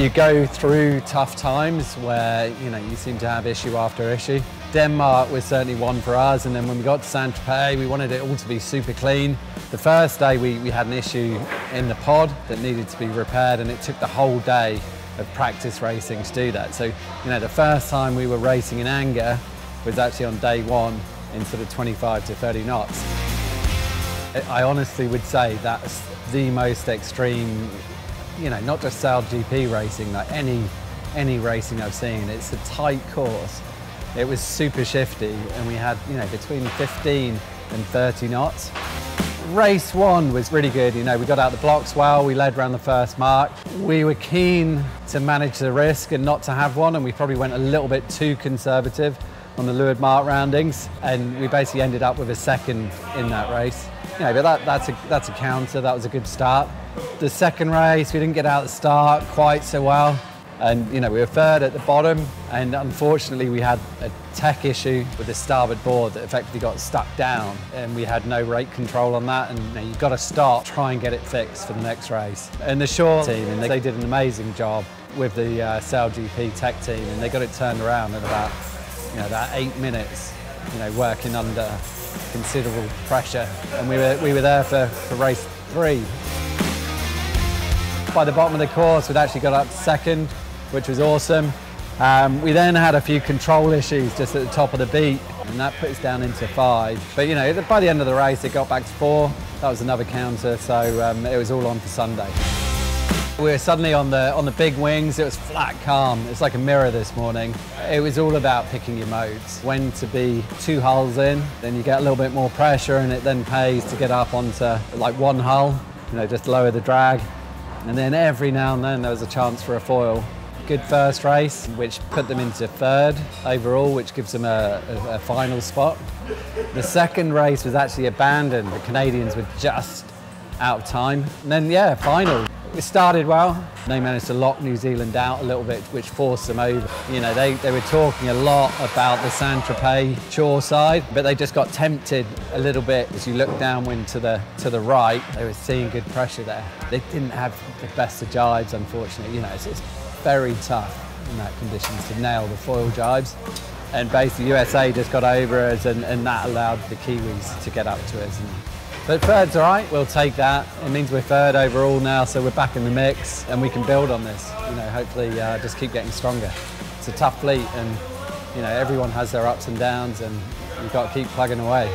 You go through tough times where, you seem to have issue after issue. Denmark was certainly one for us, and then when we got to Saint-Tropez, we wanted it all to be super clean. The first day we had an issue in the pod that needed to be repaired, and it took the whole day of practice racing to do that. So, the first time we were racing in anger was actually on day one in sort of 25 to 30 knots. I honestly would say that's the most extreme, not just SailGP racing, like any racing I've seen. It's a tight course. It was super shifty, and we had, between 15 and 30 knots. Race one was really good. We got out the blocks well, we led around the first mark. We were keen to manage the risk and not to have one, and we probably went a little bit too conservative on the leeward mark roundings, and we basically ended up with a second in that race. But that's a counter, that was a good start. The second race, we didn't get out the start quite so well. And we were third at the bottom, and unfortunately we had a tech issue with the starboard board that effectively got stuck down, and we had no rate control on that, and you've got to start, try and get it fixed for the next race. And the shore team, and they did an amazing job with the SailGP tech team, and they got it turned around in about 8 minutes, working under considerable pressure. And we were there for race 3. By the bottom of the course, we'd actually got up to second, which was awesome. We then had a few control issues just at the top of the beat, and that put us down into 5. But by the end of the race, it got back to 4. That was another counter, so it was all on for Sunday. We were suddenly on the big wings. It was flat calm. It's like a mirror this morning. It was all about picking your modes. When to be 2 hulls in, then you get a little bit more pressure, and it then pays to get up onto like 1 hull, just lower the drag. And then every now and then there was a chance for a foil. Good first race, which put them into 3rd overall, which gives them a final spot. The second race was actually abandoned. The Canadians were just out of time. And then, final. It started well. They managed to lock New Zealand out a little bit, which forced them over. They were talking a lot about the Saint-Tropez shore side, but they just got tempted a little bit. As you look downwind to the right, they were seeing good pressure there. They didn't have the best of jibes, unfortunately. It's very tough in that conditions to nail the foil jibes. And basically USA just got over us, and that allowed the Kiwis to get up to us. But 3rd's all right, we'll take that. It means we're 3rd overall now, so we're back in the mix, and we can build on this. Hopefully just keep getting stronger. It's a tough fleet, and everyone has their ups and downs, and you've got to keep plugging away.